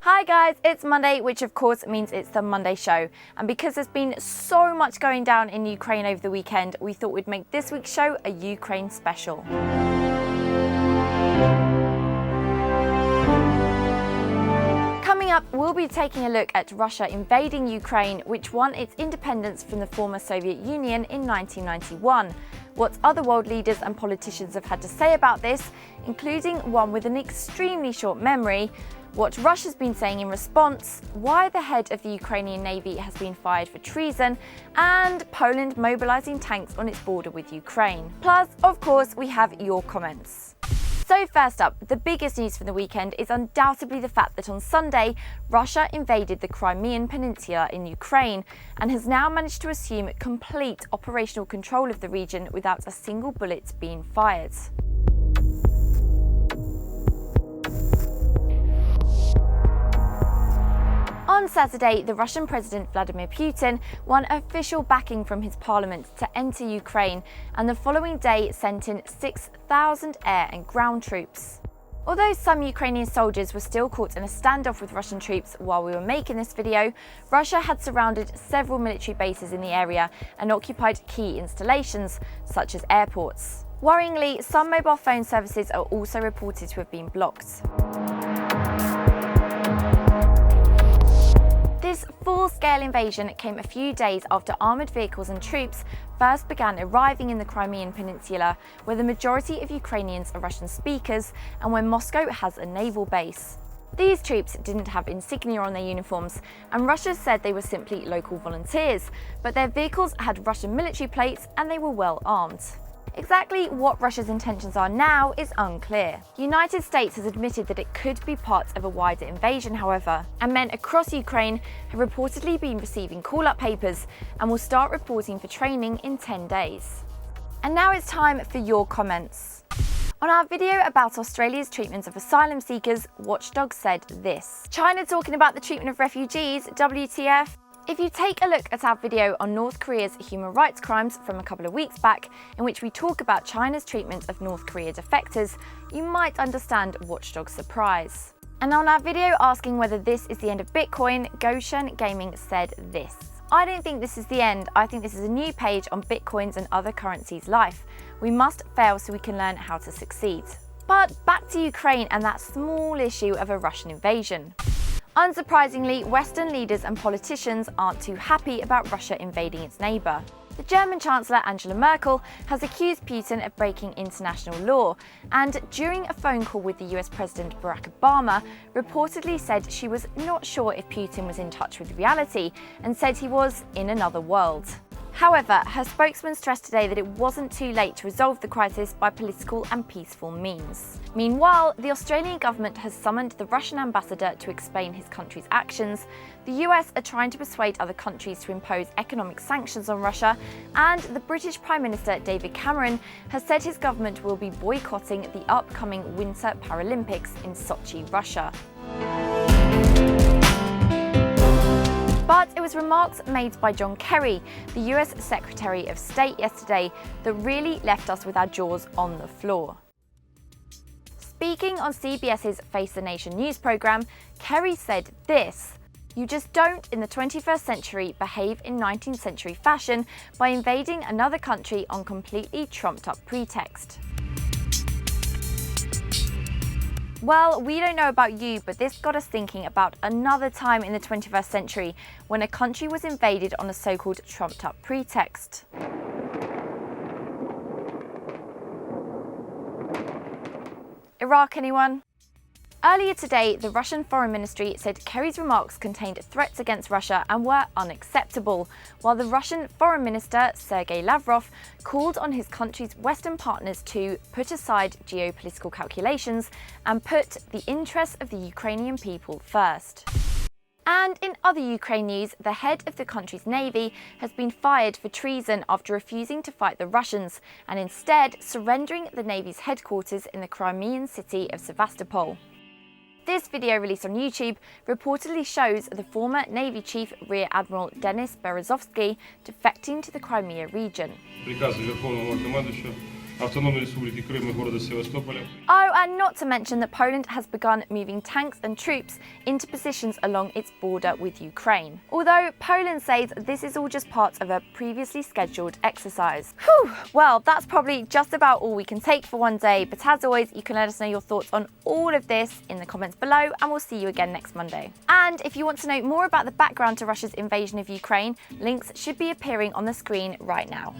Hi guys, it's Monday, which of course means it's the Monday show. And because there's been so much going down in Ukraine over the weekend, we thought we'd make this week's show a Ukraine special. Coming up, we'll be taking a look at Russia invading Ukraine, which won its independence from the former Soviet Union in 1991. What other world leaders and politicians have had to say about this, including one with an extremely short memory, what Russia's been saying in response, why the head of the Ukrainian Navy has been fired for treason, and Poland mobilising tanks on its border with Ukraine. Plus, of course, we have your comments. So first up, the biggest news from the weekend is undoubtedly the fact that on Sunday, Russia invaded the Crimean Peninsula in Ukraine and has now managed to assume complete operational control of the region without a single bullet being fired. On Saturday, the Russian President Vladimir Putin won official backing from his parliament to enter Ukraine, and the following day sent in 6,000 air and ground troops. Although some Ukrainian soldiers were still caught in a standoff with Russian troops while we were making this video, Russia had surrounded several military bases in the area and occupied key installations, such as airports. Worryingly, some mobile phone services are also reported to have been blocked. This full-scale invasion came a few days after armoured vehicles and troops first began arriving in the Crimean Peninsula, where the majority of Ukrainians are Russian speakers and where Moscow has a naval base. These troops didn't have insignia on their uniforms, and Russia said they were simply local volunteers, but their vehicles had Russian military plates and they were well armed. Exactly what Russia's intentions are now is unclear. The United States has admitted that it could be part of a wider invasion, however, and men across Ukraine have reportedly been receiving call-up papers and will start reporting for training in 10 days. And now it's time for your comments. On our video about Australia's treatment of asylum seekers, Watchdog said this: "China talking about the treatment of refugees, WTF? If you take a look at our video on North Korea's human rights crimes from a couple of weeks back, in which we talk about China's treatment of North Korea defectors, you might understand Watchdog's surprise." And on our video asking whether this is the end of Bitcoin, Goshen Gaming said this: "I don't think this is the end. I think this is a new page on Bitcoin's and other currencies' life. We must fail so we can learn how to succeed." But back to Ukraine and that small issue of a Russian invasion. Unsurprisingly, Western leaders and politicians aren't too happy about Russia invading its neighbour. The German Chancellor Angela Merkel has accused Putin of breaking international law, and during a phone call with the US President Barack Obama, reportedly said she was not sure if Putin was in touch with reality and said he was in another world. However, her spokesman stressed today that it wasn't too late to resolve the crisis by political and peaceful means. Meanwhile, the Australian government has summoned the Russian ambassador to explain his country's actions. The US are trying to persuade other countries to impose economic sanctions on Russia, and the British Prime Minister David Cameron has said his government will be boycotting the upcoming Winter Paralympics in Sochi, Russia. But it was remarks made by John Kerry, the US Secretary of State, yesterday that really left us with our jaws on the floor. Speaking on CBS's Face the Nation news programme, Kerry said this: "You just don't, in the 21st century, behave in 19th century fashion by invading another country on completely trumped-up pretext." Well, we don't know about you, but this got us thinking about another time in the 21st century when a country was invaded on a so-called trumped-up pretext. Iraq, anyone? Earlier today, the Russian Foreign Ministry said Kerry's remarks contained threats against Russia and were unacceptable, while the Russian Foreign Minister, Sergei Lavrov, called on his country's Western partners to put aside geopolitical calculations and put the interests of the Ukrainian people first. And in other Ukraine news, the head of the country's navy has been fired for treason after refusing to fight the Russians and instead surrendering the navy's headquarters in the Crimean city of Sevastopol. This video released on YouTube reportedly shows the former Navy Chief Rear Admiral Denis Berezovsky defecting to the Crimea region. Автономной Республики Крым и города Севастополя. Oh, and not to mention that Poland has begun moving tanks and troops into positions along its border with Ukraine. Although Poland says this is all just part of a previously scheduled exercise. Whew, well, that's probably just about all we can take for one day, but as always, you can let us know your thoughts on all of this in the comments below, and we'll see you again next Monday. And if you want to know more about the background to Russia's invasion of Ukraine, links should be appearing on the screen right now.